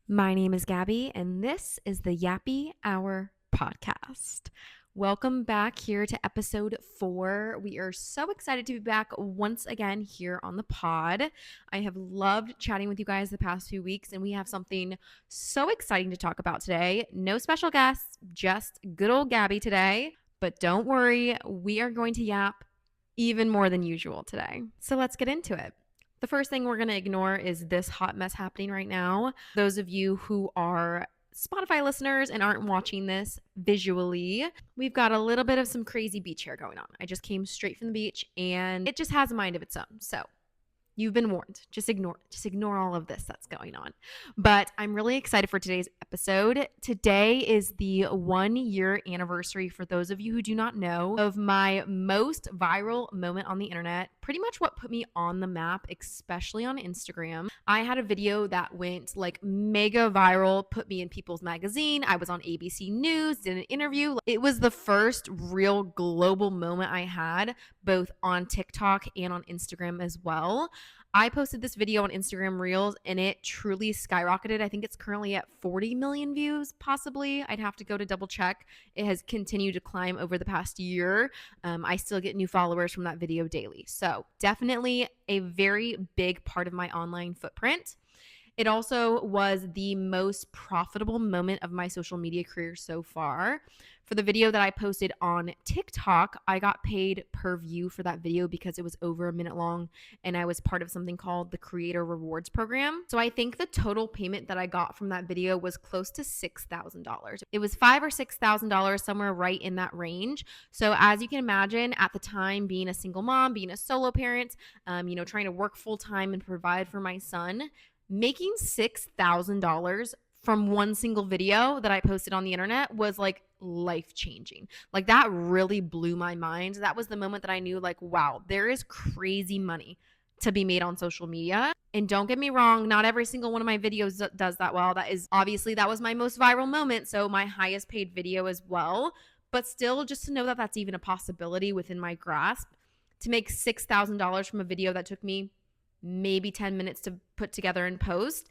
My name is Gabby, and this is the Yappy Hour podcast. Welcome back here to episode 4. We are so excited to be back once again here on the pod. I have loved chatting with you guys the past few weeks, and we have something so exciting to talk about today. No special guests, just good old Gabby today. But don't worry, we are going to yap even more than usual today. So let's get into it. The first thing we're going to ignore is this hot mess happening right now. Those of you who are Spotify listeners and aren't watching this visually, we've got a little bit of some crazy beach hair going on. I just came straight from the beach and it just has a mind of its own. So you've been warned. Just ignore all of this that's going on. But I'm really excited for today's episode. Today is the 1-year anniversary, for those of you who do not know, of my most viral moment on the internet. Pretty much what put me on the map, especially on Instagram. I had a video that went like mega viral, put me in People's Magazine. I was on ABC News, did an interview. It was the first real global moment I had, both on TikTok and on Instagram as well. I posted this video on Instagram Reels and it truly skyrocketed. I think it's currently at 40 million views, possibly. I'd have to go to double check. It has continued to climb over the past year. I still get new followers from that video daily. So definitely a very big part of my online footprint. It also was the most profitable moment of my social media career so far. For the video that I posted on TikTok, I got paid per view for that video because it was over a minute long and I was part of something called the Creator Rewards Program. So I think the total payment that I got from that video was close to $6,000. It was $5,000 or $6,000, somewhere right in that range. So as you can imagine, at the time, being a single mom, being a solo parent, trying to work full time and provide for my son, making $6,000 from one single video that I posted on the internet was like life-changing. Like that really blew my mind. That was the moment that I knew, like, wow, there is crazy money to be made on social media. And don't get me wrong, not every single one of my videos does that well. That was my most viral moment, so my highest paid video as well. But still, just to know that that's even a possibility within my grasp, to make $6,000 from a video that took me maybe 10 minutes to put together and post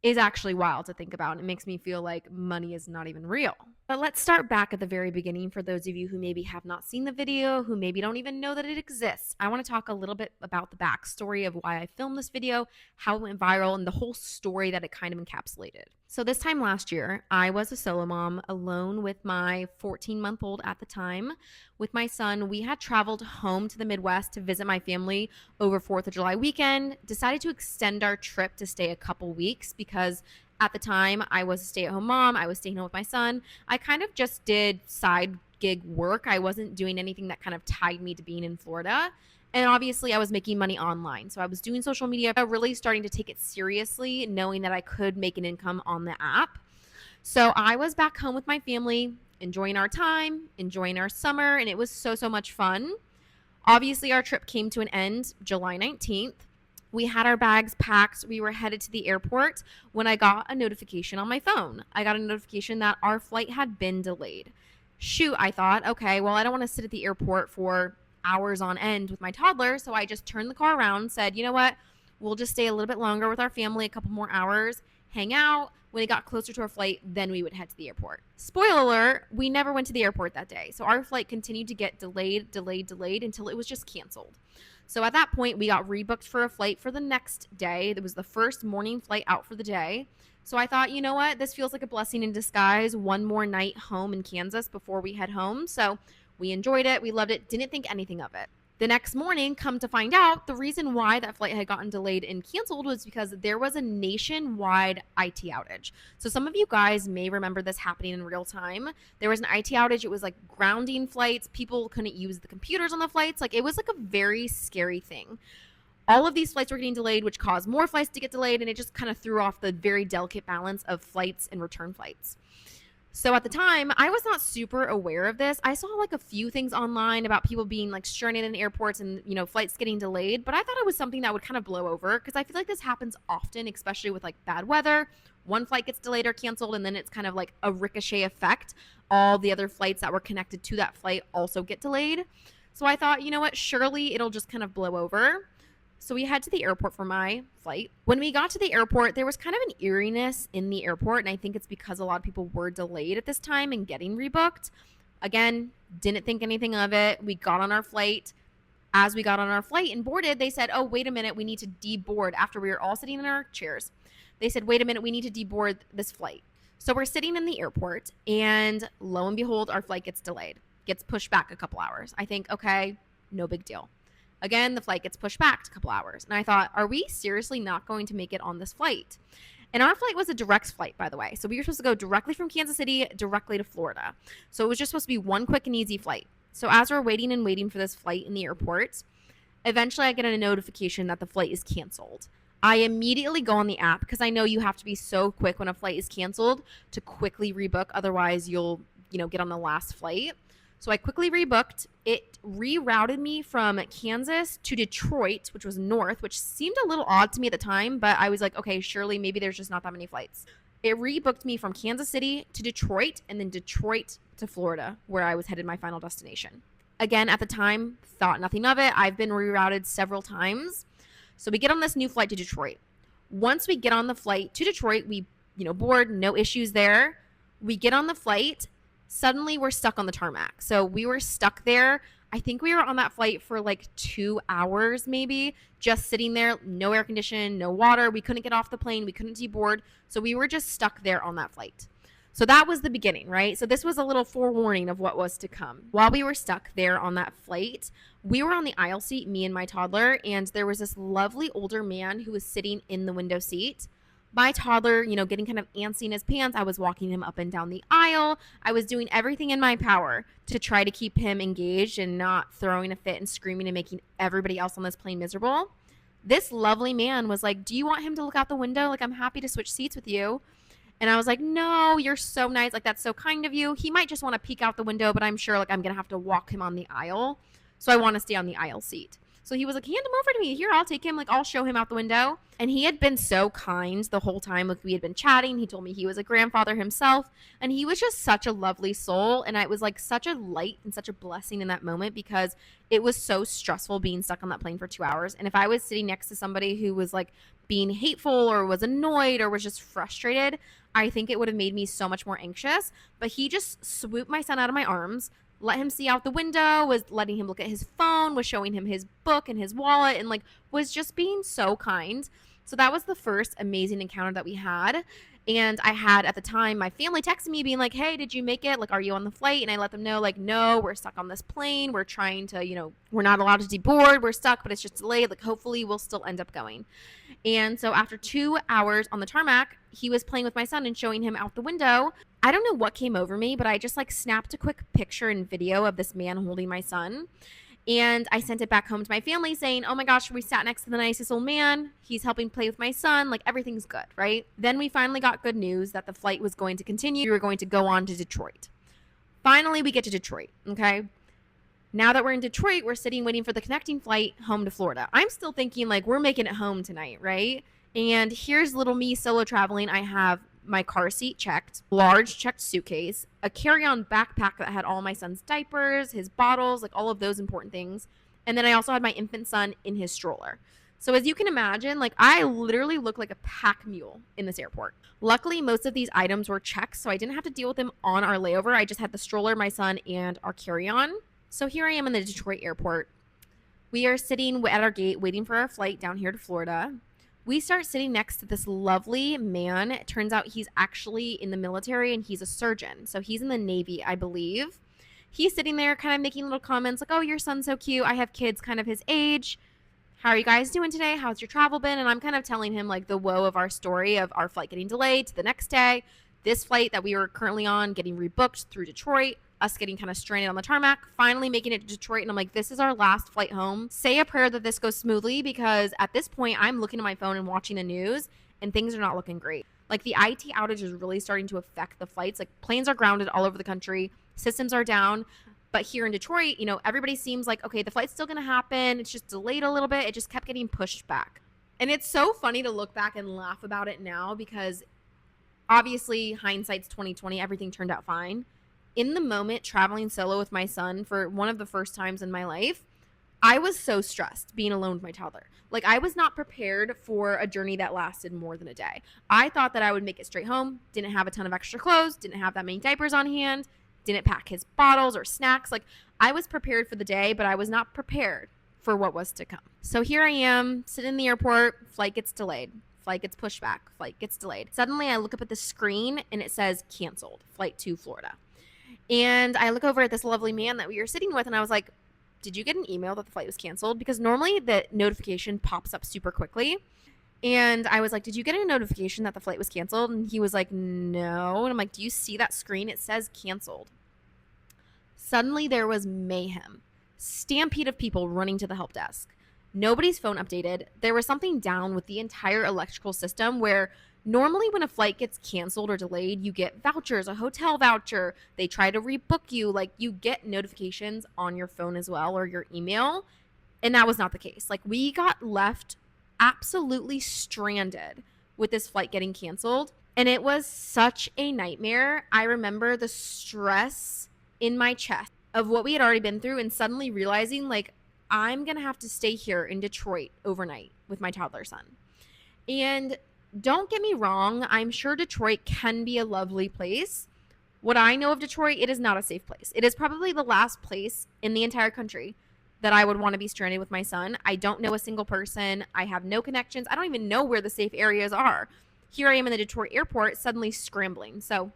is actually wild to think about. It makes me feel like money is not even real. But let's start back at the very beginning for those of you who maybe have not seen the video, who maybe don't even know that it exists. I want to talk a little bit about the backstory of why I filmed this video, how it went viral, and the whole story that it kind of encapsulated. So this time last year, I was a solo mom alone with my 14-month-old at the time. With my son, we had traveled home to the Midwest to visit my family over 4th of July weekend, decided to extend our trip to stay a couple weeks because at the time I was a stay-at-home mom. I was staying home with my son. I kind of just did side gig work. I wasn't doing anything that kind of tied me to being in Florida. And obviously I was making money online. So I was doing social media, really starting to take it seriously, knowing that I could make an income on the app. So I was back home with my family, enjoying our time, enjoying our summer, and it was so much fun. Obviously, our trip came to an end July 19th. We had our bags packed. We were headed to the airport when I got a notification on my phone. I got a notification that our flight had been delayed. Shoot, I thought, okay, well, I don't want to sit at the airport for hours on end with my toddler. So I just turned the car around and said, you know what? We'll just stay a little bit longer with our family, a couple more hours, hang out. When it got closer to our flight, then we would head to the airport. Spoiler alert, we never went to the airport that day. So our flight continued to get delayed until it was just canceled. So at that point, we got rebooked for a flight for the next day. It was the first morning flight out for the day. So I thought, you know what? This feels like a blessing in disguise. One more night home in Kansas before we head home. So we enjoyed it. We loved it. Didn't think anything of it. The next morning, come to find out, the reason why that flight had gotten delayed and canceled was because there was a nationwide IT outage. So some of you guys may remember this happening in real time. There was an IT outage. It was like grounding flights. People couldn't use the computers on the flights. Like, it was like a very scary thing. All of these flights were getting delayed, which caused more flights to get delayed, and it just kind of threw off the very delicate balance of flights and return flights. So at the time, I was not super aware of this. I saw like a few things online about people being like stranded in airports and, flights getting delayed. But I thought it was something that would kind of blow over because I feel like this happens often, especially with like bad weather. One flight gets delayed or canceled, and then it's kind of like a ricochet effect. All the other flights that were connected to that flight also get delayed. So I thought, you know what, surely it'll just kind of blow over. So we head to the airport for my flight. When we got to the airport, there was kind of an eeriness in the airport, and I think it's because a lot of people were delayed at this time and getting rebooked. Again, didn't think anything of it. We got on our flight. As we got on our flight and boarded, they said, oh, wait a minute, we need to deboard. After we were all sitting in our chairs, they said, wait a minute, we need to deboard this flight. So we're sitting in the airport, and lo and behold, our flight gets delayed, gets pushed back a couple hours. I think, okay, no big deal. Again, the flight gets pushed back a couple hours. And I thought, are we seriously not going to make it on this flight? And our flight was a direct flight, by the way. So we were supposed to go directly from Kansas City directly to Florida. So it was just supposed to be one quick and easy flight. So as we're waiting for this flight in the airport, eventually I get a notification that the flight is canceled. I immediately go on the app because I know you have to be so quick when a flight is canceled to quickly rebook. Otherwise, you'll, get on the last flight. So I quickly rebooked. It rerouted me from Kansas to Detroit, which was north, which seemed a little odd to me at the time, but I was like, okay, surely maybe there's just not that many flights. It rebooked me from Kansas City to Detroit and then Detroit to Florida, where I was headed my final destination. Again, at the time, thought nothing of it. I've been rerouted several times. So we get on this new flight to Detroit. Once we get on the flight to Detroit, we, board, no issues there. We get on the flight. Suddenly we're stuck on the tarmac. So we were stuck there. I think we were on that flight for like 2 hours, maybe, just sitting there, no air conditioning, no water. We couldn't get off the plane. We couldn't deboard. So we were just stuck there on that flight. So that was the beginning, right? So this was a little forewarning of what was to come. While we were stuck there on that flight, we were on the aisle seat, me and my toddler, and there was this lovely older man who was sitting in the window seat. My toddler, getting kind of antsy in his pants. I was walking him up and down the aisle. I was doing everything in my power to try to keep him engaged and not throwing a fit and screaming and making everybody else on this plane miserable. This lovely man was like, do you want him to look out the window? Like, I'm happy to switch seats with you. And I was like, no, you're so nice. Like, that's so kind of you. He might just want to peek out the window, but I'm sure like I'm going to have to walk him on the aisle. So I want to stay on the aisle seat. So he was like, hand him over to me. Here, I'll take him. Like, I'll show him out the window. And he had been so kind the whole time. Like, we had been chatting. He told me he was a grandfather himself. And he was just such a lovely soul. And it was like such a light and such a blessing in that moment because it was so stressful being stuck on that plane for 2 hours. And if I was sitting next to somebody who was like being hateful or was annoyed or was just frustrated, I think it would have made me so much more anxious. But he just swooped my son out of my arms, let him see out the window, was letting him look at his phone, was showing him his book and his wallet, and like was just being so kind. So that was the first amazing encounter that we had. And I had at the time my family texting me being like, hey, did you make it? Like, are you on the flight? And I let them know, like, no, we're stuck on this plane. We're trying to, we're not allowed to deboard. We're stuck, but it's just delayed. Like, hopefully we'll still end up going. And so after 2 hours on the tarmac, he was playing with my son and showing him out the window. I don't know what came over me, but I just like snapped a quick picture and video of this man holding my son. And I sent it back home to my family saying, oh my gosh, we sat next to the nicest old man. He's helping play with my son. Like, everything's good, right? Then we finally got good news that the flight was going to continue. We were going to go on to Detroit. Finally, we get to Detroit, okay? Now that we're in Detroit, we're sitting waiting for the connecting flight home to Florida. I'm still thinking like we're making it home tonight, right? And here's little me solo traveling. I have my car seat checked, large checked suitcase, a carry-on backpack that had all my son's diapers, his bottles, like all of those important things. And then I also had my infant son in his stroller. So as you can imagine, like I literally look like a pack mule in this airport. Luckily, most of these items were checked, so I didn't have to deal with them on our layover. I just had the stroller, my son, and our carry-on. So here I am in the Detroit airport. We are sitting at our gate waiting for our flight down here to Florida. We start sitting next to this lovely man. It turns out he's actually in the military and he's a surgeon. So he's in the Navy, I believe. He's sitting there kind of making little comments like, oh, your son's so cute. I have kids kind of his age. How are you guys doing today? How's your travel been? And I'm kind of telling him like the woe of our story of our flight getting delayed to the next day. This flight that we were currently on getting rebooked through Detroit. Us getting kind of stranded on the tarmac, finally making it to Detroit. And I'm like, this is our last flight home. Say a prayer that this goes smoothly because at this point, I'm looking at my phone and watching the news and things are not looking great. Like the IT outage is really starting to affect the flights. Like planes are grounded all over the country. Systems are down. But here in Detroit, everybody seems like, okay, the flight's still going to happen. It's just delayed a little bit. It just kept getting pushed back. And it's so funny to look back and laugh about it now because obviously hindsight's 2020. Everything turned out fine. In the moment, traveling solo with my son for one of the first times in my life, I was so stressed being alone with my toddler. Like, I was not prepared for a journey that lasted more than a day. I thought that I would make it straight home, didn't have a ton of extra clothes, didn't have that many diapers on hand, didn't pack his bottles or snacks. Like, I was prepared for the day, but I was not prepared for what was to come. So here I am, sitting in the airport, flight gets delayed. Flight gets pushed back, flight gets delayed. Suddenly I look up at the screen and it says canceled, flight to Florida. And I look over at this lovely man that we were sitting with and I was like, did you get an email that the flight was canceled? Because normally the notification pops up super quickly. And I was like, did you get a notification that the flight was canceled? And he was like, no. And I'm like, do you see that screen? It says canceled. Suddenly there was mayhem. Stampede of people running to the help desk. Nobody's phone updated. There was something down with the entire electrical system where normally when a flight gets canceled or delayed, you get vouchers, a hotel voucher. They try to rebook you. Like, you get notifications on your phone as well or your email. And that was not the case. Like, we got left absolutely stranded with this flight getting canceled. And it was such a nightmare. I remember the stress in my chest of what we had already been through and suddenly realizing, like, I'm going to have to stay here in Detroit overnight with my toddler son. And don't get me wrong, I'm sure Detroit can be a lovely place. What I know of Detroit, it is not a safe place. It is probably the last place in the entire country that I would want to be stranded with my son. I don't know a single person. I have no connections. I don't even know where the safe areas are. Here I am in the Detroit airport, suddenly scrambling. So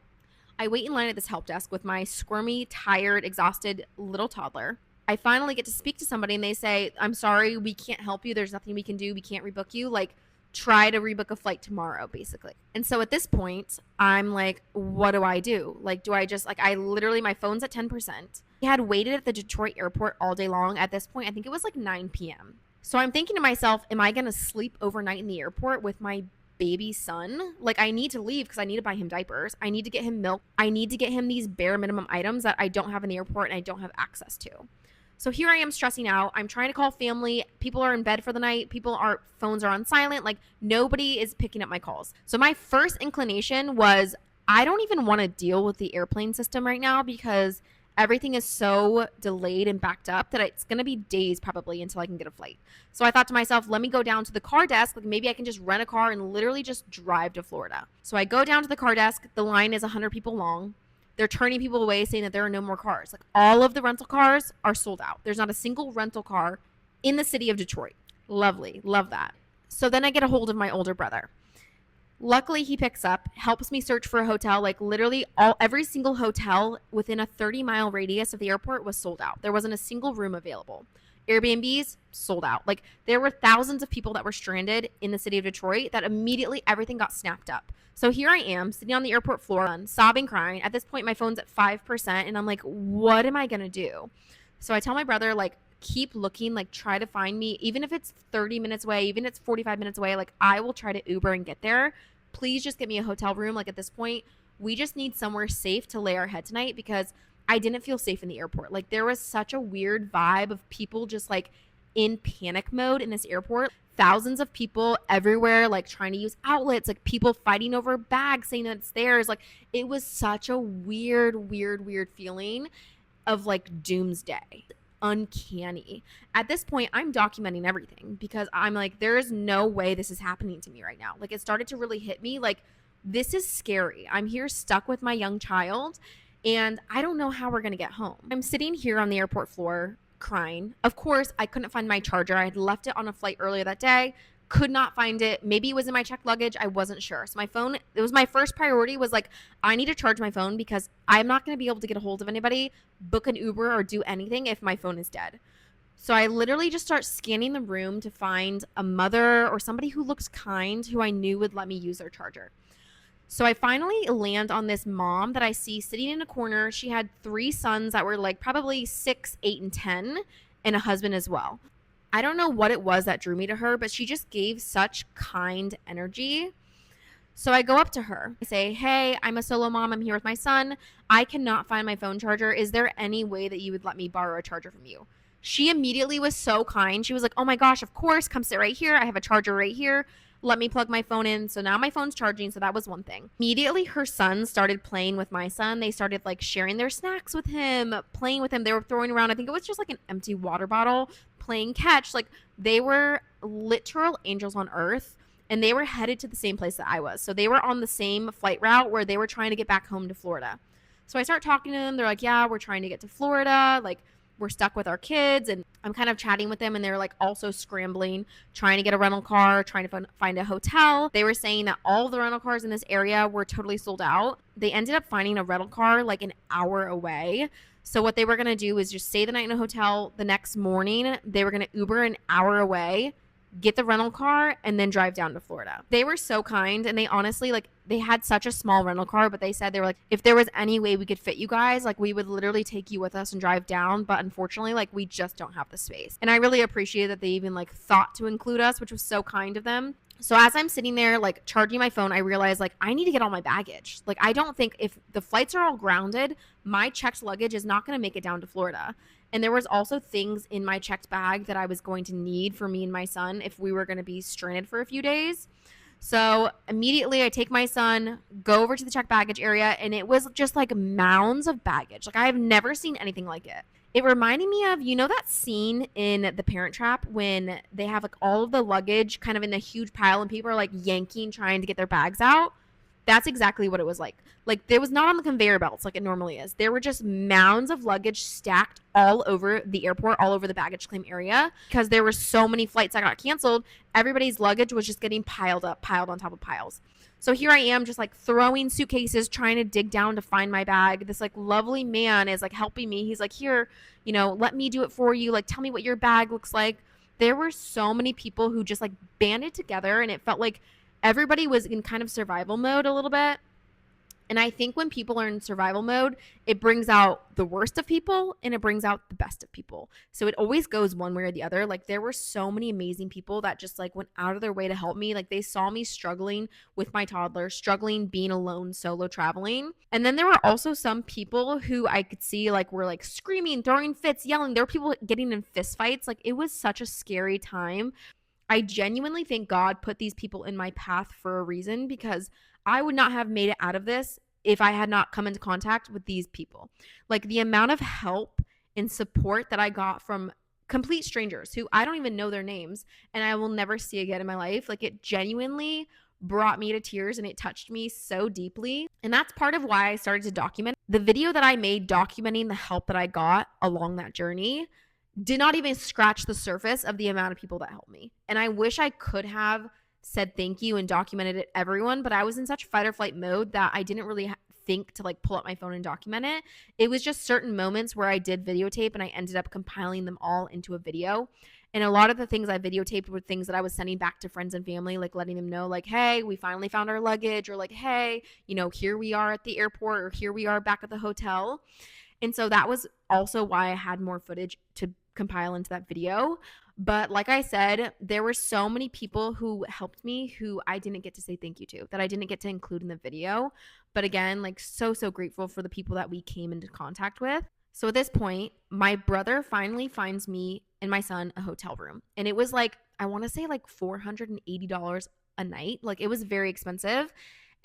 I wait in line at this help desk with my squirmy, tired, exhausted little toddler. I finally get to speak to somebody and they say, I'm sorry, we can't help you. There's nothing we can do. We can't rebook you. Like, try to rebook a flight tomorrow, basically. And so at this point, I'm like, what do I do? Like, do I just, like, I literally, my phone's at 10%. I had waited at the Detroit airport all day long. At this point, I think it was like 9 p.m. So I'm thinking to myself, am I going to sleep overnight in the airport with my baby son? Like, I need to leave because I need to buy him diapers. I need to get him milk. I need to get him these bare minimum items that I don't have in the airport and I don't have access to. So here I am stressing out. I'm trying to call family. People are in bed for the night. Phones are on silent. Like, nobody is picking up my calls. So my first inclination was, I don't even want to deal with the airplane system right now because everything is so delayed and backed up that it's going to be days probably until I can get a flight. So I thought to myself, let me go down to the car desk. Like, maybe I can just rent a car and literally just drive to Florida. So I go down to the car desk. The line is 100 people long. They're turning people away, saying that there are no more cars. Like, all of the rental cars are sold out. There's not a single rental car in the city of Detroit. Lovely. Love that. So then I get a hold of my older brother. Luckily, he picks up, helps me search for a hotel. Like, literally every single hotel within a 30-mile radius of the airport was sold out. There wasn't a single room available. Airbnbs sold out. Like, there were thousands of people that were stranded in the city of Detroit that immediately everything got snapped up. So here I am sitting on the airport floor, sobbing, crying. At this point, my phone's at 5%, and I'm like, what am I going to do? So I tell my brother, like, keep looking, like, try to find me. Even if it's 30 minutes away, even if it's 45 minutes away, like, I will try to Uber and get there. Please just get me a hotel room. Like, at this point, we just need somewhere safe to lay our head tonight because I didn't feel safe in the airport. Like, there was such a weird vibe of people just, like, in panic mode in this airport. Thousands of people everywhere, like, trying to use outlets, like, people fighting over bags saying that it's theirs. Like, it was such a weird feeling of, like, doomsday. Uncanny. At this point, I'm documenting everything because I'm like, there is no way this is happening to me right now. Like, it started to really hit me. Like, this is scary. I'm here stuck with my young child and I don't know how we're going to get home. I'm sitting here on the airport floor crying. Of course, I couldn't find my charger. I had left it on a flight earlier that day. Could not find it. Maybe it was in my checked luggage. I wasn't sure. So my phone, it was my first priority was like, I need to charge my phone because I'm not going to be able to get a hold of anybody, book an Uber or do anything if my phone is dead. So I literally just start scanning the room to find a mother or somebody who looks kind, who I knew would let me use their charger. So I finally land on this mom that I see sitting in a corner. She had 3 sons that were like probably 6, 8, and 10, and a husband as well. I don't know what it was that drew me to her, but she just gave such kind energy. So I go up to her. I say, hey, I'm a solo mom. I'm here with my son. I cannot find my phone charger. Is there any way that you would let me borrow a charger from you? She immediately was so kind. She was like, oh my gosh, of course. Come sit right here. I have a charger right here. Let me plug my phone in. So now my phone's charging. So that was one thing. Immediately, her son started playing with my son. They started like sharing their snacks with him, playing with him. They were throwing around, I think it was just like an empty water bottle, playing catch. Like, they were literal angels on earth, and they were headed to the same place that I was. So they were on the same flight route where they were trying to get back home to Florida. So I start talking to them. They're like, yeah, we're trying to get to Florida. Like, we're stuck with our kids. And I'm kind of chatting with them, and they're like also scrambling, trying to get a rental car, trying to find a hotel. They were saying that all the rental cars in this area were totally sold out. They ended up finding a rental car like an hour away. So what they were going to do is just stay the night in a hotel. The next morning, they were going to Uber an hour away, get the rental car, and then drive down to Florida. They were so kind, and they honestly, like, they had such a small rental car, but they said, they were like, if there was any way we could fit you guys, like, we would literally take you with us and drive down, but unfortunately, like, we just don't have the space. And I really appreciate that they even like thought to include us, which was so kind of them. So as I'm sitting there, like, charging my phone, I realized, like, I need to get all my baggage. Like, I don't think, if the flights are all grounded, my checked luggage is not going to make it down to Florida. And there was also things in my checked bag that I was going to need for me and my son if we were going to be stranded for a few days. So immediately I take my son, go over to the checked baggage area, and it was just like mounds of baggage. Like, I have never seen anything like it. It reminded me of, you know, that scene in The Parent Trap when they have like all of the luggage kind of in a huge pile and people are like yanking, trying to get their bags out. That's exactly what it was like. Like, there was not on the conveyor belts like it normally is. There were just mounds of luggage stacked all over the airport, all over the baggage claim area, because there were so many flights that got canceled. Everybody's luggage was just getting piled up, piled on top of piles. So here I am just like throwing suitcases, trying to dig down to find my bag. This like lovely man is like helping me. He's like, here, you know, let me do it for you. Like, tell me what your bag looks like. There were so many people who just like banded together, and it felt like everybody was in kind of survival mode a little bit. And I think when people are in survival mode, it brings out the worst of people and it brings out the best of people. So it always goes one way or the other. Like, there were so many amazing people that just like went out of their way to help me. Like, they saw me struggling with my toddler, struggling being alone, solo traveling. And then there were also some people who I could see like were like screaming, throwing fits, yelling. There were people getting in fist fights. Like, it was such a scary time. I genuinely think God put these people in my path for a reason, because I would not have made it out of this if I had not come into contact with these people. Like, the amount of help and support that I got from complete strangers who I don't even know their names and I will never see again in my life. Like, it genuinely brought me to tears and it touched me so deeply. And that's part of why I started to document. The video that I made documenting the help that I got along that journey did not even scratch the surface of the amount of people that helped me. And I wish I could have said thank you and documented it everyone, but I was in such fight or flight mode that I didn't really think to like pull up my phone and document it. It was just certain moments where I did videotape, and I ended up compiling them all into a video. And a lot of the things I videotaped were things that I was sending back to friends and family, like letting them know, like, hey, we finally found our luggage, or like, hey, you know, here we are at the airport, or here we are back at the hotel. And so that was also why I had more footage to compile into that video. But like I said, there were so many people who helped me who I didn't get to say thank you to, that I didn't get to include in the video. But again, like, so grateful for the people that we came into contact with. So at this point, my brother finally finds me and my son a hotel room. And it was like, I want to say like $480 a night. Like, it was very expensive.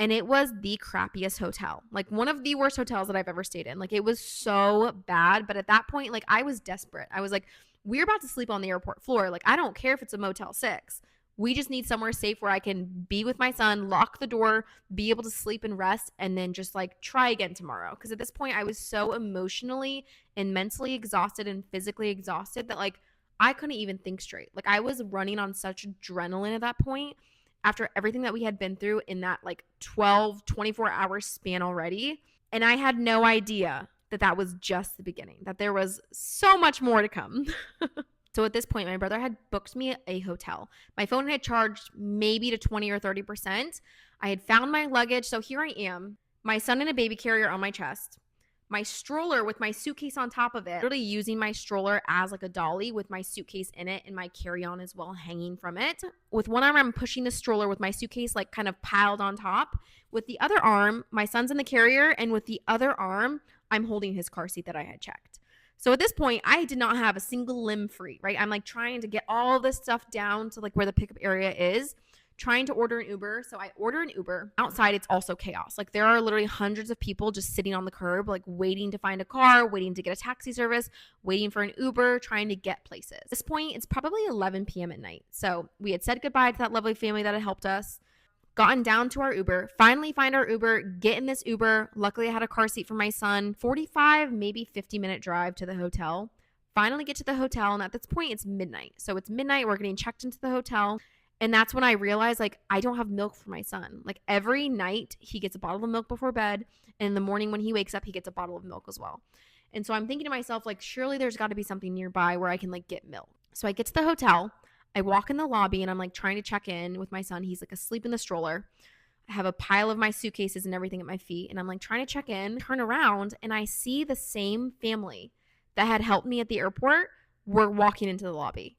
And it was the crappiest hotel, like one of the worst hotels that I've ever stayed in. Like, it was so bad. But at that point, like, I was desperate. I was like, we're about to sleep on the airport floor. Like, I don't care if it's a Motel 6. We just need somewhere safe where I can be with my son, lock the door, be able to sleep and rest, and then just like try again tomorrow. Because at this point, I was so emotionally and mentally exhausted and physically exhausted that like I couldn't even think straight. Like, I was running on such adrenaline at that point after everything that we had been through in that like 24 hour span already. And I had no idea that that was just the beginning, that there was so much more to come. So at this point, my brother had booked me a hotel. My phone had charged maybe to 20 or 30%. I had found my luggage. So here I am, my son in a baby carrier on my chest, my stroller with my suitcase on top of it, really using my stroller as like a dolly with my suitcase in it and my carry-on as well hanging from it. With one arm, I'm pushing the stroller with my suitcase like kind of piled on top. With the other arm, my son's in the carrier, and with the other arm, I'm holding his car seat that I had checked. So at this point, I did not have a single limb free, right? I'm like trying to get all this stuff down to like where the pickup area is, trying to order an Uber. So I order an Uber. Outside, it's also chaos. Like there are literally hundreds of people just sitting on the curb, like waiting to find a car, waiting to get a taxi service, waiting for an Uber, trying to get places. At this point, it's probably 11 p.m. at night. So we had said goodbye to that lovely family that had helped us, gotten down to our Uber, finally find our Uber, get in this Uber. Luckily, I had a car seat for my son. 45, maybe 50-minute drive to the hotel. Finally get to the hotel, and at this point, it's midnight. So it's midnight. We're getting checked into the hotel. And that's when I realized, like, I don't have milk for my son. Like, every night, he gets a bottle of milk before bed. And in the morning when he wakes up, he gets a bottle of milk as well. And so I'm thinking to myself, like, surely there's got to be something nearby where I can, like, get milk. So I get to the hotel. I walk in the lobby, and I'm, like, trying to check in with my son. He's, like, asleep in the stroller. I have a pile of my suitcases and everything at my feet. And I'm, like, trying to check in, turn around, and I see the same family that had helped me at the airport were walking into the lobby.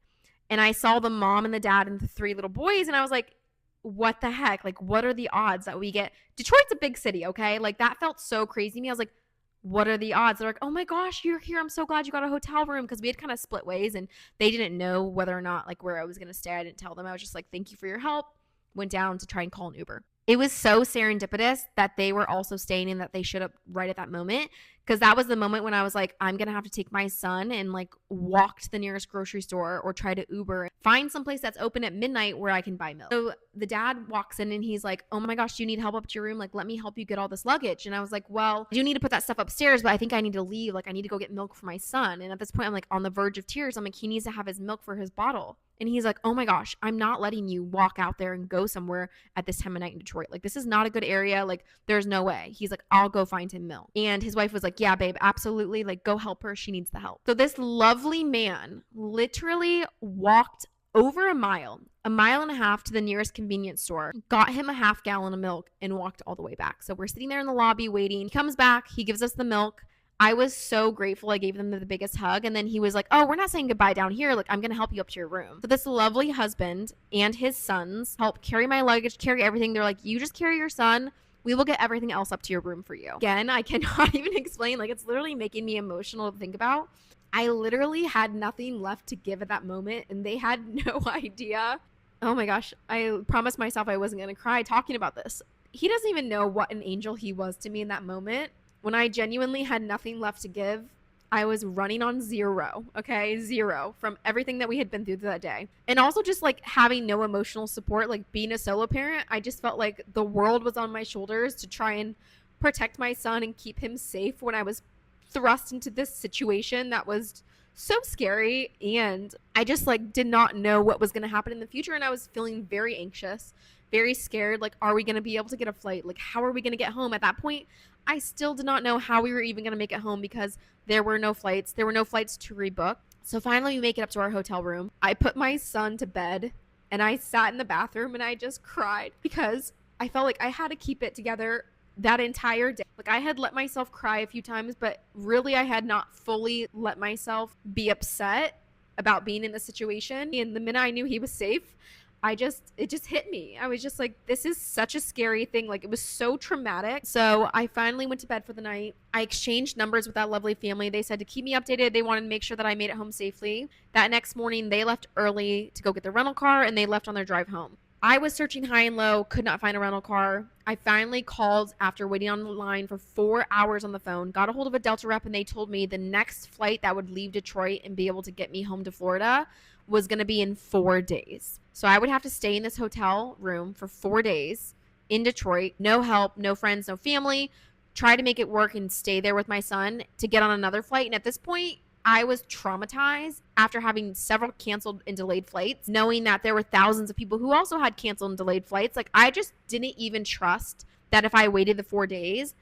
And I saw the mom and the dad and the 3 little boys. And I was like, what the heck? Like, what are the odds that we get? Detroit's a big city, okay? Like, that felt so crazy to me. I was like, what are the odds? They're like, oh my gosh, you're here. I'm so glad you got a hotel room. Because we had kind of split ways. And they didn't know whether or not, like, where I was going to stay. I didn't tell them. I was just like, thank you for your help. Went down to try and call an Uber. It was so serendipitous that they were also staying and that they showed up right at that moment. Because that was the moment when I was like, I'm going to have to take my son and like walk to the nearest grocery store or try to Uber, find someplace that's open at midnight where I can buy milk. So the dad walks in and he's like, oh my gosh, do you need help up to your room? Like, let me help you get all this luggage. And I was like, well, I do need to put that stuff upstairs, but I think I need to leave. Like, I need to go get milk for my son. And at this point, I'm like on the verge of tears. I'm like, he needs to have his milk for his bottle. And he's like, oh my gosh, I'm not letting you walk out there and go somewhere at this time of night in Detroit. Like, this is not a good area. Like, there's no way. He's like, I'll go find him milk. And his wife was like, yeah, babe, absolutely. Like, go help her. She needs the help. So this lovely man literally walked over a mile and a half to the nearest convenience store, got him a half gallon of milk and walked all the way back. So we're sitting there in the lobby waiting. He comes back. He gives us the milk. I was so grateful. I gave them the biggest hug. And then he was like, oh, we're not saying goodbye down here. Like, I'm going to help you up to your room. So this lovely husband and his sons help carry my luggage, carry everything. They're like, you just carry your son. We will get everything else up to your room for you. Again, I cannot even explain. Like, it's literally making me emotional to think about. I literally had nothing left to give at that moment. And they had no idea. Oh my gosh. I promised myself I wasn't going to cry talking about this. He doesn't even know what an angel he was to me in that moment. When I genuinely had nothing left to give, I was running on zero, okay? Zero from everything that we had been through that day. And also just like having no emotional support, like being a solo parent, I just felt like the world was on my shoulders to try and protect my son and keep him safe when I was thrust into this situation that was so scary. And I just like did not know what was going to happen in the future. And I was feeling very anxious, very scared. Like, are we going to be able to get a flight? Like, how are we going to get home? At that point, I still did not know how we were even going to make it home because there were no flights. There were no flights to rebook. So finally we make it up to our hotel room. I put my son to bed and I sat in the bathroom and I just cried because I felt like I had to keep it together that entire day. Like, I had let myself cry a few times, but really I had not fully let myself be upset about being in the situation. And the minute I knew he was safe, it just hit me. I was just like, this is such a scary thing. Like, it was so traumatic. So I finally went to bed for the night. I exchanged numbers with that lovely family. They said to keep me updated. They wanted to make sure that I made it home safely. That next morning, they left early to go get their rental car and they left on their drive home. I was searching high and low, could not find a rental car. I finally called after waiting on the line for 4 hours on the phone, got a hold of a Delta rep, and they told me the next flight that would leave Detroit and be able to get me home to Florida was going to be in 4 days. So I would have to stay in this hotel room for 4 days in Detroit, no help, no friends, no family, try to make it work and stay there with my son to get on another flight. And at this point, I was traumatized after having several canceled and delayed flights, knowing that there were thousands of people who also had canceled and delayed flights. Like, I just didn't even trust that if I waited the 4 days,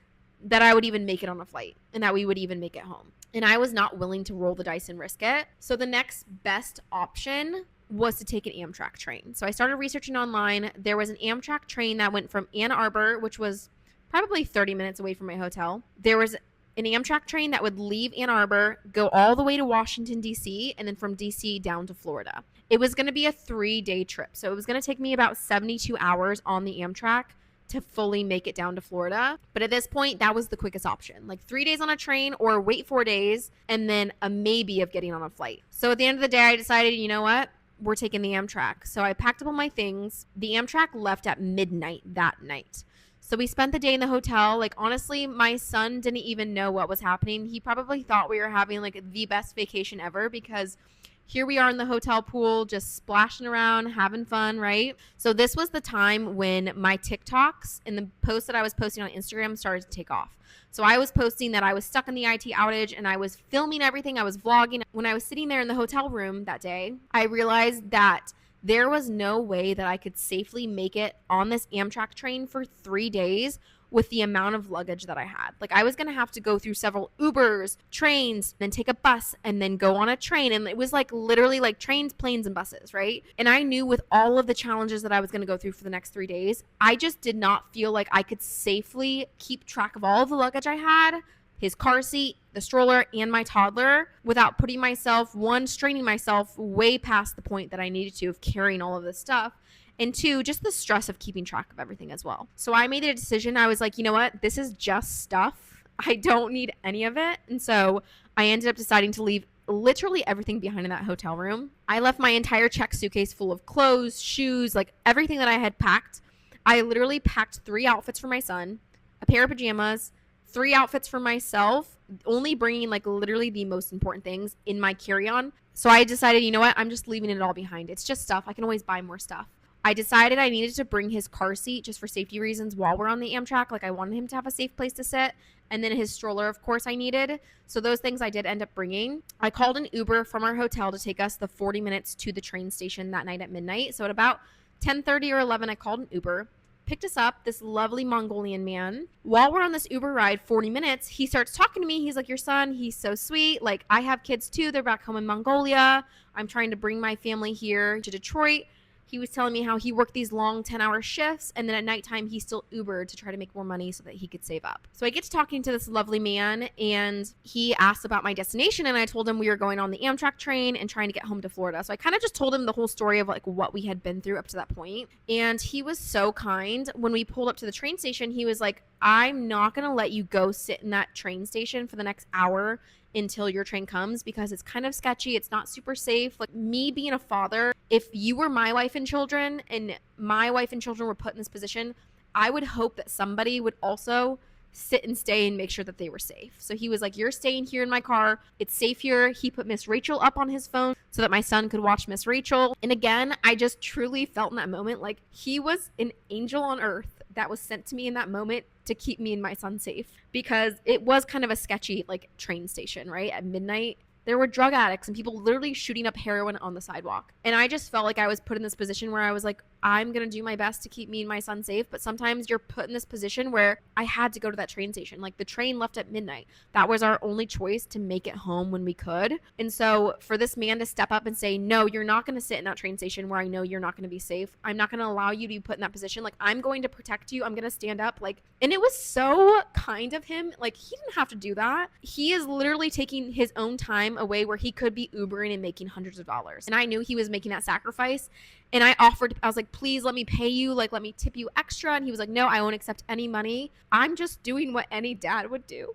that I would even make it on a flight and that we would even make it home. And I was not willing to roll the dice and risk it. So the next best option was to take an Amtrak train. So I started researching online. There was an Amtrak train that went from Ann Arbor, which was probably 30 minutes away from my hotel. There was an Amtrak train that would leave Ann Arbor, go all the way to Washington, D.C., and then from D.C. down to Florida. It was going to be a 3-day trip. So it was going to take me about 72 hours on the Amtrak to fully make it down to Florida. But at this point, that was the quickest option. Like 3 days on a train or wait 4 days and then a maybe of getting on a flight. So at the end of the day, I decided, you know what? we're taking the Amtrak. So I packed up all my things. The Amtrak left at midnight that night. So we spent the day in the hotel. Like, honestly, my son didn't even know what was happening. He probably thought we were having like the best vacation ever, because here we are in the hotel pool, just splashing around, having fun, right? So this was the time when my TikToks and the posts that I was posting on Instagram started to take off. So I was posting that I was stuck in the IT outage and I was filming everything. I was vlogging. When I was sitting there in the hotel room that day, I realized that there was no way that I could safely make it on this Amtrak train for 3 days with the amount of luggage that I had. Like, I was going to have to go through several Ubers, trains, then take a bus, and then go on a train. And it was like literally like trains, planes, and buses, right? And I knew with all of the challenges that I was going to go through for the next 3 days, I just did not feel like I could safely keep track of all of the luggage I had, his car seat, the stroller, and my toddler, without putting myself, one, straining myself way past the point that I needed to of carrying all of this stuff, and two, just the stress of keeping track of everything as well. So I made a decision. I was like, you know what? This is just stuff. I don't need any of it. And so I ended up deciding to leave literally everything behind in that hotel room. I left my entire check suitcase full of clothes, shoes, like everything that I had packed. I literally packed 3 outfits for my son, a pair of pajamas, 3 outfits for myself, only bringing like literally the most important things in my carry-on. So I decided, you know what? I'm just leaving it all behind. It's just stuff. I can always buy more stuff. I decided I needed to bring his car seat just for safety reasons while we're on the Amtrak. Like, I wanted him to have a safe place to sit. And then his stroller, of course, I needed. So those things I did end up bringing. I called an Uber from our hotel to take us the 40 minutes to the train station that night at midnight. So at about 10:30 or 11, I called an Uber, picked us up, this lovely Mongolian man. While we're on this Uber ride, 40 minutes, he starts talking to me. He's like, your son, he's so sweet. Like, I have kids too. They're back home in Mongolia. I'm trying to bring my family here to Detroit. He was telling me how he worked these long 10-hour shifts, and then at nighttime he still Ubered to try to make more money so that he could save up. So I get to talking to this lovely man, and he asked about my destination, and I told him we were going on the Amtrak train and trying to get home to Florida. So I kind of just told him the whole story of like what we had been through up to that point. And he was so kind. When we pulled up to the train station, he was like, I'm not going to let you go sit in that train station for the next hour until your train comes, because it's kind of sketchy. It's not super safe. Like, me being a father, if you were my wife and children and my wife and children were put in this position, I would hope that somebody would also sit and stay and make sure that they were safe. So he was like, you're staying here in my car. It's safe here. He put Miss Rachel up on his phone so that my son could watch Miss Rachel. And again, I just truly felt in that moment like he was an angel on earth that was sent to me in that moment to keep me and my son safe, because it was kind of a sketchy like train station, right? At midnight, there were drug addicts and people literally shooting up heroin on the sidewalk. And I just felt like I was put in this position where I was like, I'm going to do my best to keep me and my son safe. But sometimes you're put in this position where I had to go to that train station. Like, the train left at midnight. That was our only choice to make it home when we could. And so for this man to step up and say, no, you're not going to sit in that train station where I know you're not going to be safe. I'm not going to allow you to be put in that position. Like, I'm going to protect you. I'm going to stand up. Like, and it was so kind of him. Like, he didn't have to do that. He is literally taking his own time away where he could be Ubering and making hundreds of dollars. And I knew he was making that sacrifice. And I was like, please let me pay you. Like, let me tip you extra. And he was like, no, I won't accept any money. I'm just doing what any dad would do.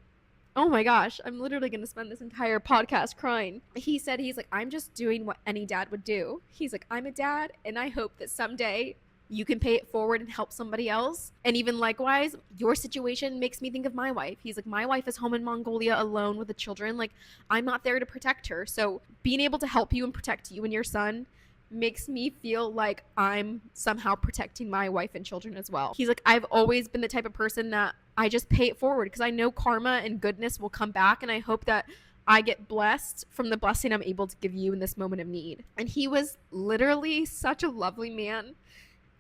Oh my gosh, I'm literally going to spend this entire podcast crying. He's like, I'm just doing what any dad would do. He's like, I'm a dad, and I hope that someday you can pay it forward and help somebody else. And even likewise, your situation makes me think of my wife. He's like, my wife is home in Mongolia alone with the children. Like, I'm not there to protect her. So being able to help you and protect you and your son makes me feel like I'm somehow protecting my wife and children as well. He's like, I've always been the type of person that I just pay it forward because I know karma and goodness will come back, and I hope that I get blessed from the blessing I'm able to give you in this moment of need. And he was literally such a lovely man,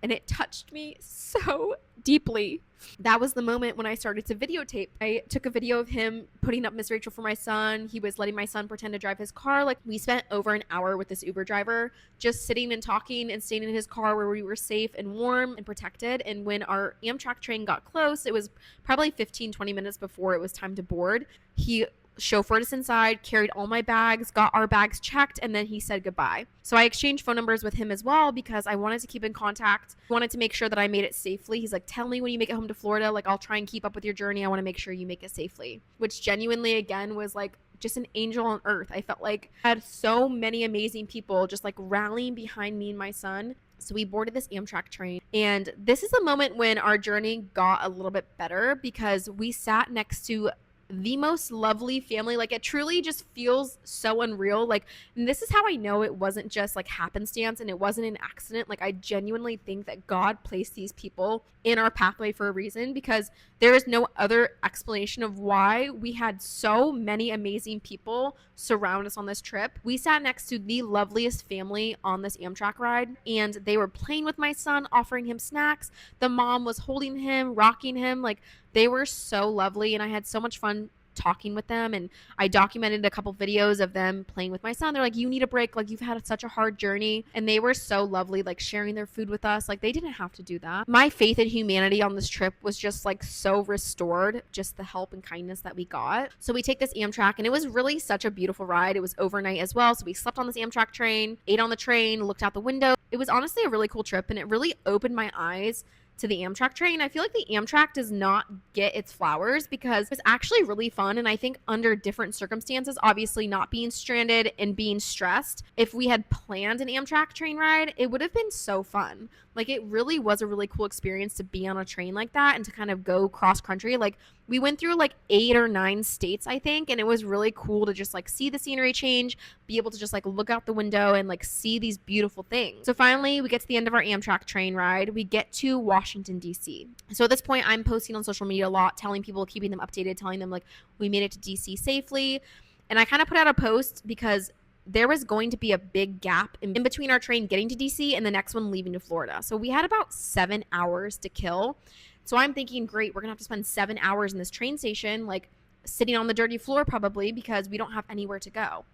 and it touched me so deeply. That was the moment when I started to videotape. I took a video of him putting up Miss Rachel for my son. He was letting my son pretend to drive his car. Like, we spent over an hour with this Uber driver just sitting and talking and staying in his car where we were safe and warm and protected. And when our Amtrak train got close, it was probably 15-20 minutes before it was time to board, he chauffeured us inside, carried all my bags, got our bags checked, and then he said goodbye. So I exchanged phone numbers with him as well because I wanted to keep in contact, wanted to make sure that I made it safely. He's like, tell me when you make it home to Florida, like I'll try and keep up with your journey. I want to make sure you make it safely, which genuinely again was like just an angel on earth. I felt like I had so many amazing people just like rallying behind me and my son. So we boarded this Amtrak train, and this is the moment when our journey got a little bit better because we sat next to the most lovely family. Like it truly just feels so unreal. Like, and this is how I know it wasn't just like happenstance and it wasn't an accident. Like I genuinely think that God placed these people in our pathway for a reason because there is no other explanation of why we had so many amazing people surround us on this trip. We sat next to the loveliest family on this Amtrak ride, and they were playing with my son, offering him snacks. The mom was holding him, rocking him. Like they were so lovely, and I had so much fun talking with them, and I documented a couple videos of them playing with my son. They're like, you need a break, like you've had such a hard journey, and they were so lovely, like sharing their food with us. Like they didn't have to do that. My faith in humanity on this trip was just like so restored, just the help and kindness that we got. So we take this Amtrak, and it was really such a beautiful ride. It was overnight as well, so we slept on this Amtrak train, ate on the train, looked out the window. It was honestly a really cool trip, and it really opened my eyes to the Amtrak train. I feel like the Amtrak does not get its flowers because it's actually really fun. And I think under different circumstances, obviously not being stranded and being stressed, if we had planned an Amtrak train ride, it would have been so fun. Like it really was a really cool experience to be on a train like that and to kind of go cross country. Like we went through like 8 or 9 states, I think, and it was really cool to just like see the scenery change, be able to just like look out the window and like see these beautiful things. So finally we get to the end of our Amtrak train ride. We get to Washington, D.C. So at this point I'm posting on social media a lot, telling people, keeping them updated, telling them like we made it to D.C. safely. And I kind of put out a post because there was going to be a big gap in between our train getting to DC and the next one leaving to Florida. So we had about 7 hours to kill. So I'm thinking, great, we're going to have to spend 7 hours in this train station, like sitting on the dirty floor probably because we don't have anywhere to go.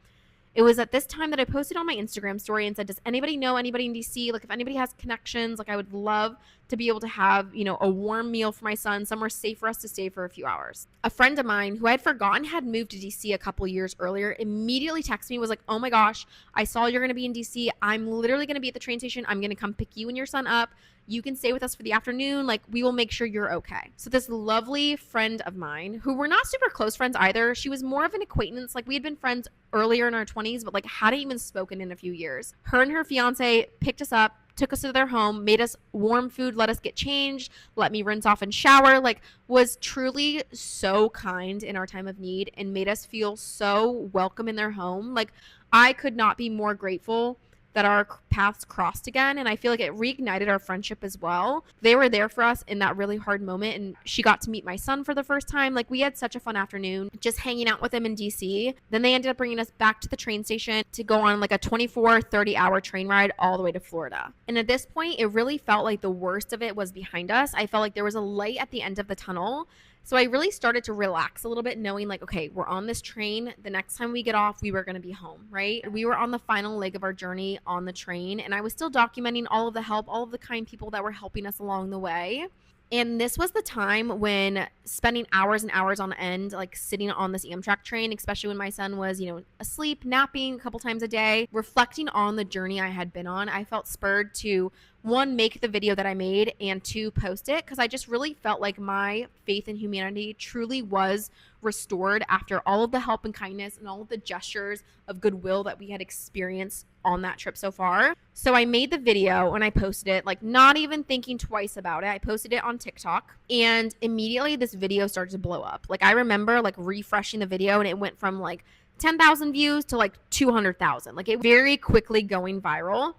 It was at this time that I posted on my Instagram story and said, does anybody know anybody in DC? Like if anybody has connections, like I would love to be able to have, you know, a warm meal for my son, somewhere safe for us to stay for a few hours. A friend of mine who I had forgotten had moved to DC a couple years earlier immediately texted me, was like, oh my gosh, I saw you're going to be in DC. I'm literally going to be at the train station. I'm going to come pick you and your son up. You can stay with us for the afternoon. Like we will make sure you're okay. So this lovely friend of mine, who we're not super close friends either, she was more of an acquaintance. Like we had been friends earlier in our 20s, but like hadn't even spoken in a few years. Her and her fiance picked us up, took us to their home, made us warm food, let us get changed, let me rinse off and shower, like was truly so kind in our time of need and made us feel so welcome in their home. Like I could not be more grateful that our paths crossed again, and I feel like it reignited our friendship as well. They were there for us in that really hard moment, and she got to meet my son for the first time. Like we had such a fun afternoon just hanging out with him in DC. Then they ended up bringing us back to the train station to go on like a 30-hour train ride all the way to Florida. And at this point it really felt like the worst of it was behind us. I felt like there was a light at the end of the tunnel. So I really started to relax a little bit, knowing like, okay, we're on this train. The next time we get off, we were going to be home, right? We were on the final leg of our journey on the train, and I was still documenting all of the help, all of the kind people that were helping us along the way. And this was the time when spending hours and hours on end, like sitting on this Amtrak train, especially when my son was, you know, asleep, napping a couple times a day, reflecting on the journey I had been on, I felt spurred to, one, make the video that I made, and 2, post it, because I just really felt like my faith in humanity truly was restored after all of the help and kindness and all of the gestures of goodwill that we had experienced on that trip so far. So I made the video and I posted it, like not even thinking twice about it. I posted it on TikTok, and immediately this video started to blow up. Like I remember like refreshing the video, and it went from like 10,000 views to like 200,000. Like it very quickly going viral.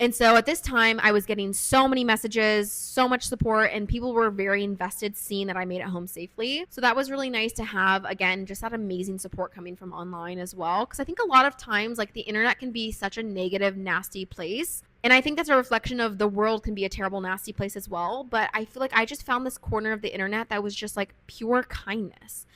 And so at this time, I was getting so many messages, so much support, and people were very invested seeing that I made it home safely. So that was really nice to have, again, just that amazing support coming from online as well. Because I think a lot of times, like the internet can be such a negative, nasty place. And I think that's a reflection of the world can be a terrible, nasty place as well. But I feel like I just found this corner of the internet that was just like pure kindness.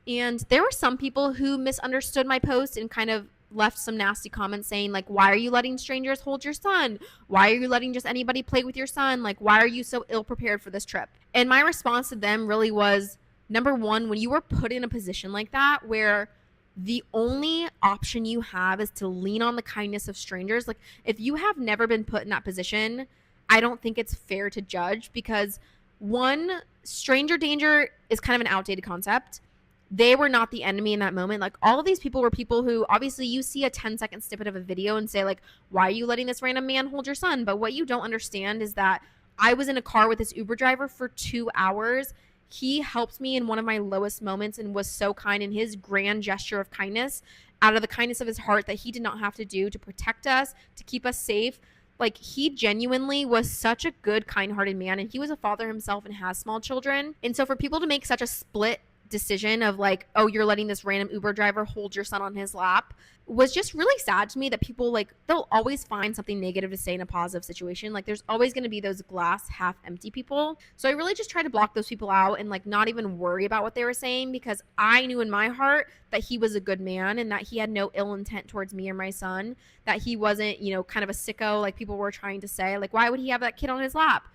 And there were some people who misunderstood my post and kind of left some nasty comments saying like, why are you letting strangers hold your son? Why are you letting just anybody play with your son? Like, why are you so ill prepared for this trip? And my response to them really was, Number one, when you are put in a position like that where the only option you have is to lean on the kindness of strangers, like if you have never been put in that position, I don't think it's fair to judge, because one, stranger danger is kind of an outdated concept. They were not the enemy in that moment. Like, all of these people were people who, obviously, you see a 10-second snippet of a video and say, like, why are you letting this random man hold your son? But what you don't understand is that I was in a car with this Uber driver for 2 hours. He helped me in one of my lowest moments and was so kind, in his grand gesture of kindness, out of the kindness of his heart, that he did not have to do to protect us, to keep us safe. Like, he genuinely was such a good, kind-hearted man, and he was a father himself and has small children. And so for people to make such a split decision of like, oh, you're letting this random Uber driver hold your son on his lap, was just really sad to me, that people, like, they'll always find something negative to say in a positive situation. Like, there's always going to be those glass half empty people. So I really just try to block those people out and like not even worry about what they were saying, because I knew in my heart that he was a good man and that he had no ill intent towards me or my son, that he wasn't, you know, kind of a sicko like people were trying to say. Like, why would he have that kid on his lap?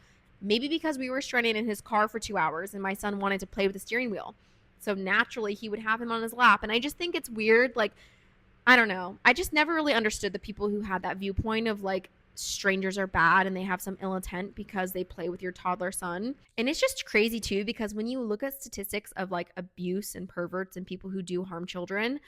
Maybe because we were stranded in his car for 2 hours and my son wanted to play with the steering wheel. So naturally, he would have him on his lap. And I just think it's weird. Like, I don't know. I just never really understood the people who had that viewpoint of like, strangers are bad and they have some ill intent because they play with your toddler son. And it's just crazy too, because when you look at statistics of like abuse and perverts and people who do harm children,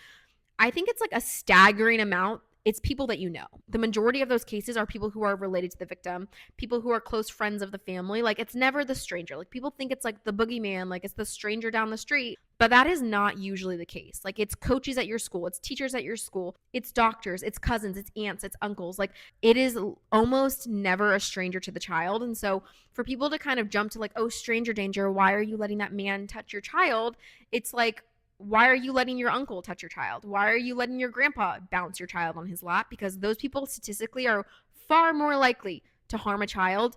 I think it's like a staggering amount. It's people that you know. The majority of those cases are people who are related to the victim, people who are close friends of the family. Like, it's never the stranger. Like, people think it's like the boogeyman, like it's the stranger down the street. But that is not usually the case. Like, it's coaches at your school, it's teachers at your school, it's doctors, it's cousins, it's aunts, it's uncles. Like, it is almost never a stranger to the child. And so for people to kind of jump to like, oh, stranger danger, why are you letting that man touch your child? It's like, why are you letting your uncle touch your child? Why are you letting your grandpa bounce your child on his lap? Because those people statistically are far more likely to harm a child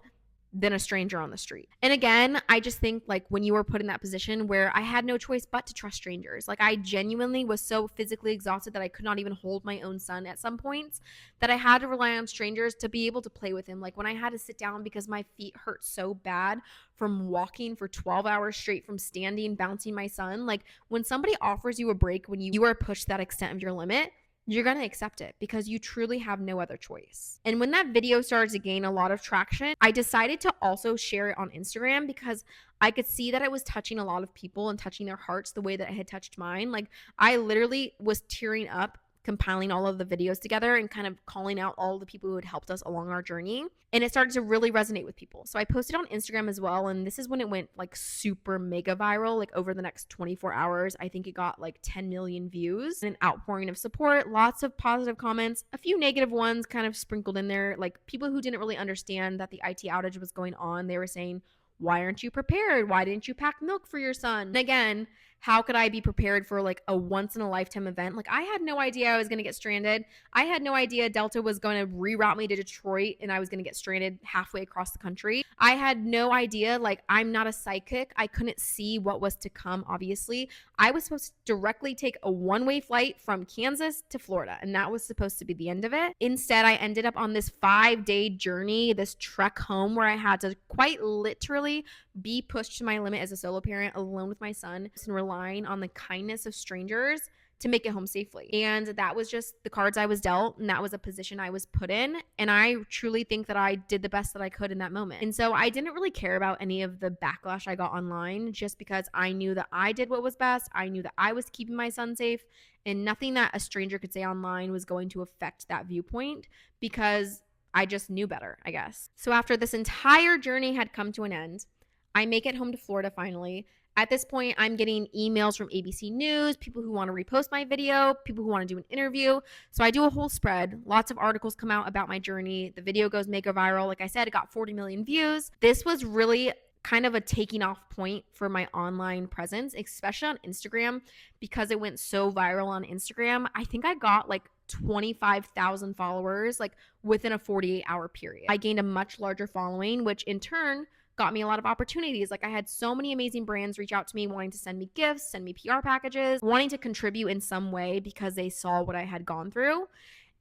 than a stranger on the street. And again, I just think like when you were put in that position where I had no choice but to trust strangers, like I genuinely was so physically exhausted that I could not even hold my own son at some points, that I had to rely on strangers to be able to play with him. Like when I had to sit down because my feet hurt so bad from walking for 12 hours straight, from standing, bouncing my son. Like when somebody offers you a break when you are pushed that extent of your limit, you're going to accept it because you truly have no other choice. And when that video started to gain a lot of traction, I decided to also share it on Instagram because I could see that it was touching a lot of people and touching their hearts the way that it had touched mine. Like I literally was tearing up compiling all of the videos together and kind of calling out all the people who had helped us along our journey. And it started to really resonate with people. So I posted on Instagram as well. And this is when it went like super mega viral. Like over the next 24 hours, I think it got like 10 million views and an outpouring of support, lots of positive comments, a few negative ones kind of sprinkled in there. Like people who didn't really understand that the IT outage was going on. They were saying, why aren't you prepared? Why didn't you pack milk for your son? And again, how could I be prepared for like a once in a lifetime event? Like I had no idea I was going to get stranded. I had no idea Delta was going to reroute me to Detroit and I was going to get stranded halfway across the country. I had no idea. Like I'm not a psychic. I couldn't see what was to come, obviously. I was supposed to directly take a one-way flight from Kansas to Florida, and that was supposed to be the end of it. Instead, I ended up on this 5-day journey, this trek home where I had to quite literally be pushed to my limit as a solo parent, alone with my son, and relying on the kindness of strangers to make it home safely. And that was just the cards I was dealt, and that was a position I was put in. And I truly think that I did the best that I could in that moment. And so I didn't really care about any of the backlash I got online, just because I knew that I did what was best. I knew that I was keeping my son safe, and nothing that a stranger could say online was going to affect that viewpoint, because I just knew better, I guess. So after this entire journey had come to an end, I make it home to Florida finally. At this point, I'm getting emails from ABC News, people who want to repost my video, people who want to do an interview. So I do a whole spread. Lots of articles come out about my journey. The video goes mega viral. Like I said, it got 40 million views. This was really kind of a taking off point for my online presence, especially on Instagram, because it went so viral on Instagram. I think I got like 25,000 followers like within a 48-hour period. I gained a much larger following, which in turn got me a lot of opportunities. Like I had so many amazing brands reach out to me wanting to send me gifts, send me PR packages, wanting to contribute in some way because they saw what I had gone through.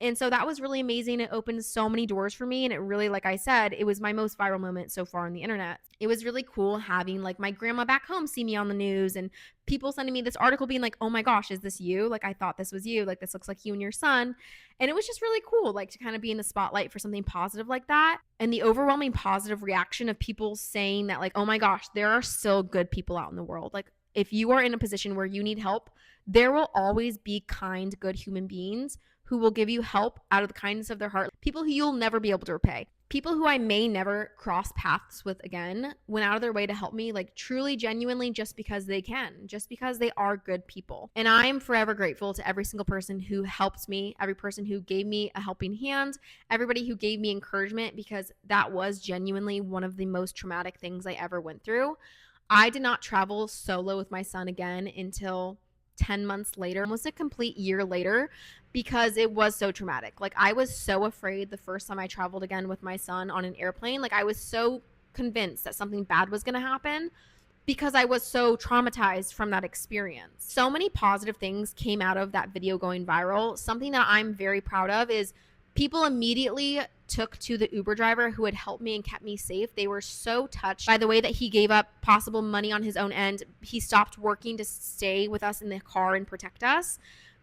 And so that was really amazing. It opened so many doors for me. And it really, like I said, it was my most viral moment so far on the internet. It was really cool having like my grandma back home see me on the news and people sending me this article being like, oh my gosh, is this you? Like, I thought this was you. Like, this looks like you and your son. And it was just really cool, like to kind of be in the spotlight for something positive like that. And the overwhelming positive reaction of people saying that, like, oh my gosh, there are still good people out in the world. Like, if you are in a position where you need help, there will always be kind, good human beings who will give you help out of the kindness of their heart. People who you'll never be able to repay. People who I may never cross paths with again went out of their way to help me, like truly, genuinely, just because they can, just because they are good people. And I am forever grateful to every single person who helped me, every person who gave me a helping hand, everybody who gave me encouragement, because that was genuinely one of the most traumatic things I ever went through. I did not travel solo with my son again until 10 months later, almost a complete year later, because it was so traumatic. Like, I was so afraid the first time I traveled again with my son on an airplane. Like, I was so convinced that something bad was going to happen because I was so traumatized from that experience. So many positive things came out of that video going viral. Something that I'm very proud of is people immediately took to the Uber driver who had helped me and kept me safe. They were so touched by the way that he gave up possible money on his own end. He stopped working to stay with us in the car and protect us.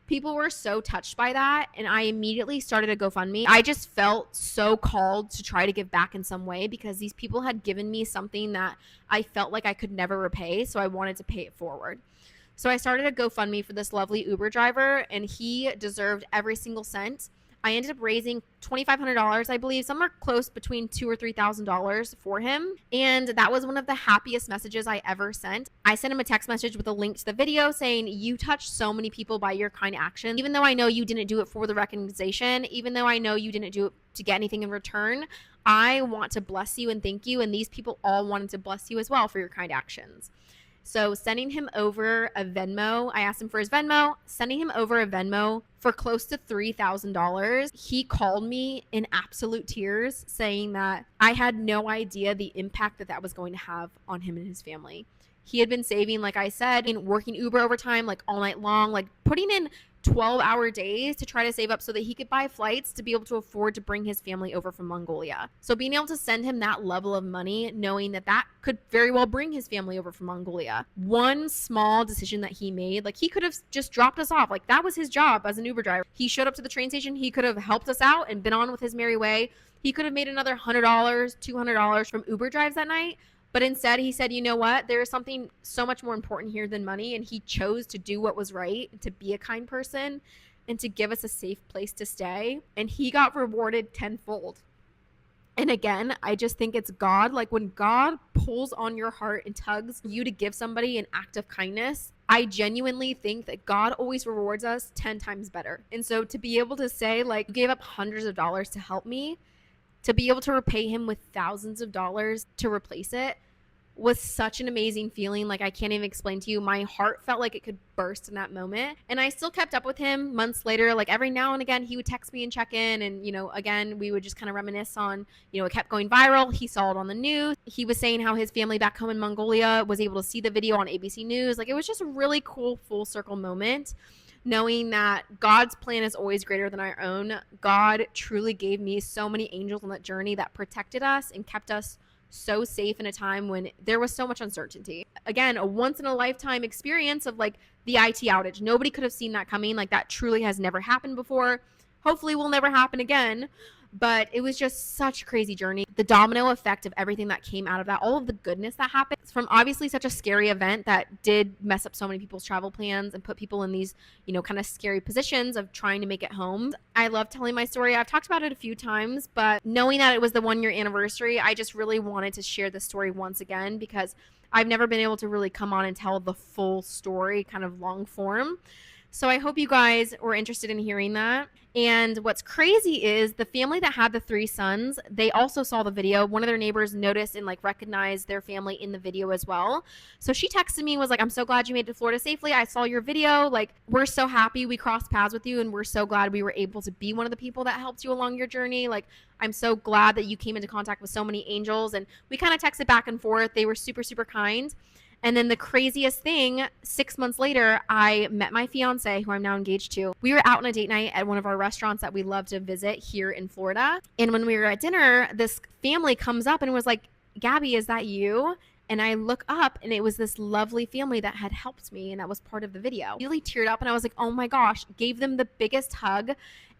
People were so touched by that, and I immediately started a GoFundMe. I just felt so called to try to give back in some way because these people had given me something that I felt like I could never repay, so I wanted to pay it forward. So I started a GoFundMe for this lovely Uber driver, and he deserved every single cent. I ended up raising $2,500, I believe, somewhere close between $2,000 or $3,000 for him. And that was one of the happiest messages I ever sent. I sent him a text message with a link to the video saying, you touched so many people by your kind action. Even though I know you didn't do it for the recognition, even though I know you didn't do it to get anything in return, I want to bless you and thank you. And these people all wanted to bless you as well for your kind actions. So sending him over a Venmo, I asked him for his Venmo, sending him over a Venmo for close to $3,000. He called me in absolute tears saying that I had no idea the impact that that was going to have on him and his family. He had been saving, like I said, and working Uber overtime, like all night long, like putting in 12-hour days to try to save up so that he could buy flights to be able to afford to bring his family over from Mongolia. So being able to send him that level of money, knowing that that could very well bring his family over from Mongolia. One small decision that he made, like he could have just dropped us off. Like that was his job as an Uber driver. He showed up to the train station. He could have helped us out and been on with his merry way. He could have made another $100, $200 from Uber drives that night. But instead, he said, you know what? There is something so much more important here than money. And he chose to do what was right, to be a kind person, and to give us a safe place to stay. And he got rewarded tenfold. And again, I just think it's God. Like when God pulls on your heart and tugs you to give somebody an act of kindness, I genuinely think that God always rewards us 10 times better. And so to be able to say, like, you gave up hundreds of dollars to help me, to be able to repay him with thousands of dollars to replace it was such an amazing feeling. Like I can't even explain to you. My heart felt like it could burst in that moment. And I still kept up with him months later. Like every now and again, he would text me and check in. And, you know, again, we would just kind of reminisce on, you know, it kept going viral. He saw it on the news. He was saying how his family back home in Mongolia was able to see the video on ABC News. Like it was just a really cool full circle moment. Knowing that God's plan is always greater than our own. God truly gave me so many angels on that journey that protected us and kept us so safe in a time when there was so much uncertainty. Again, a once in a lifetime experience of like the IT outage. Nobody could have seen that coming. Like that truly has never happened before. Hopefully will never happen again. But it was just such a crazy journey. The domino effect of everything that came out of that, all of the goodness that happened from obviously such a scary event that did mess up so many people's travel plans and put people in these, you know, kind of scary positions of trying to make it home. I love telling my story. I've talked about it a few times, but knowing that it was the 1 year anniversary, I just really wanted to share this story once again because I've never been able to really come on and tell the full story kind of long form. So I hope you guys were interested in hearing that. And what's crazy is the family that had the 3 sons, they also saw the video. One of their neighbors noticed and like recognized their family in the video as well. So she texted me and was like, I'm so glad you made it to Florida safely. I saw your video. Like, we're so happy we crossed paths with you. And we're so glad we were able to be one of the people that helped you along your journey. Like, I'm so glad that you came into contact with so many angels. And we kind of texted back and forth. They were super, super kind. And then the craziest thing, 6 months later, I met my fiance, who I'm now engaged to. We were out on a date night at one of our restaurants that we love to visit here in Florida. And when we were at dinner, this family comes up and was like, Gabby, is that you? And I look up and it was this lovely family that had helped me and that was part of the video. I really teared up and I was like, oh my gosh, gave them the biggest hug.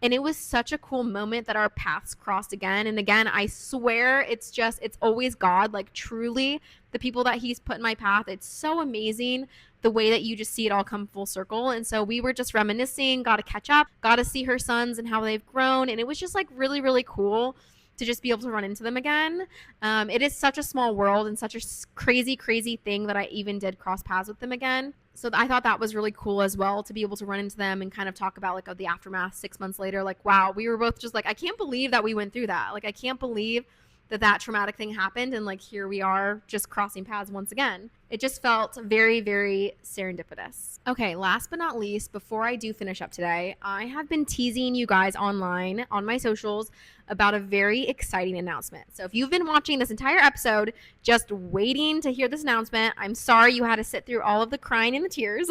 And it was such a cool moment that our paths crossed again. And again, I swear it's always God, like truly the people that he's put in my path. It's so amazing the way that you just see it all come full circle. And so we were just reminiscing, got to catch up, got to see her sons and how they've grown. And it was just like really, really cool to just be able to run into them again. It is such a small world and such a crazy, crazy thing that I even did cross paths with them again. So I thought that was really cool as well, to be able to run into them and kind of talk about like the aftermath 6 months later. Like, wow, we were both just like, I can't believe that we went through that. Like, I can't believe that traumatic thing happened. And like, here we are just crossing paths once again. It just felt very, very serendipitous. Okay, last but not least, before I do finish up today, I have been teasing you guys online on my socials about a very exciting announcement. So if you've been watching this entire episode just waiting to hear this announcement, I'm sorry you had to sit through all of the crying and the tears.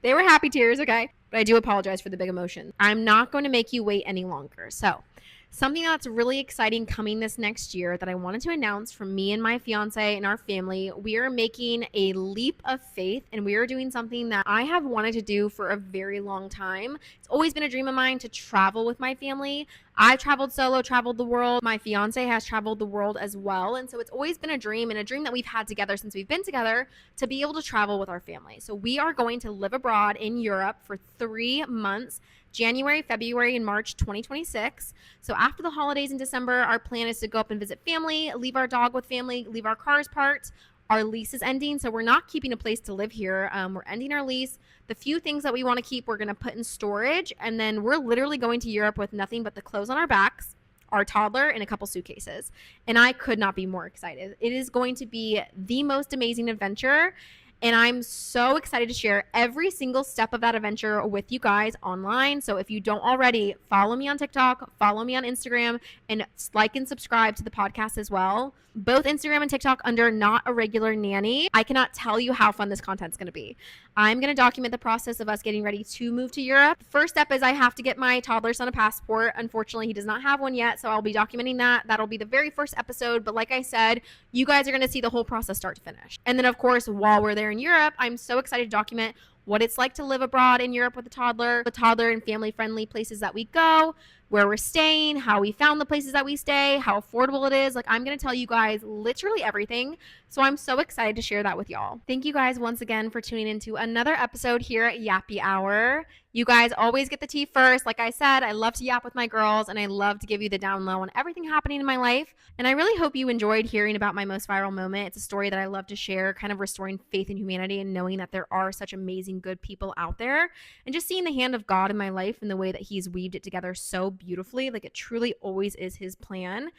They were happy tears, okay? But I do apologize for the big emotion. I'm not going to make you wait any longer. So something that's really exciting coming this next year that I wanted to announce from me and my fiance and our family, we are making a leap of faith and we are doing something that I have wanted to do for a very long time. It's always been a dream of mine to travel with my family. I've traveled solo, traveled the world. My fiance has traveled the world as well. And so it's always been a dream and a dream that we've had together since we've been together to be able to travel with our family. So we are going to live abroad in Europe for 3 months. January, February, and March 2026. So after the holidays in December, our plan is to go up and visit family, leave our dog with family, leave our cars parked. Our lease is ending, so we're not keeping a place to live here. We're ending our lease. The few things that we want to keep, we're going to put in storage, and then we're literally going to Europe with nothing but the clothes on our backs, our toddler, and a couple suitcases. And I could not be more excited. It is going to be the most amazing adventure. And I'm so excited to share every single step of that adventure with you guys online. So if you don't already, follow me on TikTok, follow me on Instagram, and like and subscribe to the podcast as well. Both Instagram and TikTok under Not a Regular Nanny. I cannot tell you how fun this content's going to be. I'm going to document the process of us getting ready to move to Europe. First step is I have to get my toddler son a passport. Unfortunately, he does not have one yet, so I'll be documenting that. That'll be the very first episode. But like I said, you guys are going to see the whole process start to finish. And then, of course, while we're there in Europe, I'm so excited to document what it's like to live abroad in Europe with a toddler and family-friendly places that we go, where we're staying, how we found the places that we stay, how affordable it is. Like, I'm going to tell you guys literally everything. So I'm so excited to share that with y'all. Thank you guys once again for tuning into another episode here at Yappy Hour. You guys always get the tea first. Like I said, I love to yap with my girls and I love to give you the down low on everything happening in my life. And I really hope you enjoyed hearing about my most viral moment. It's a story that I love to share, kind of restoring faith in humanity and knowing that there are such amazing, good people out there, and just seeing the hand of God in my life and the way that he's weaved it together so beautifully. Like, it truly always is his plan.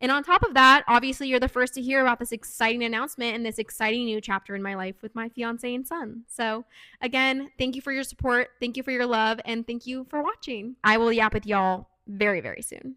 And on top of that, obviously, you're the first to hear about this exciting announcement and this exciting new chapter in my life with my fiance and son. So again, thank you for your support. Thank you for your love. And thank you for watching. I will yap with y'all very, very soon.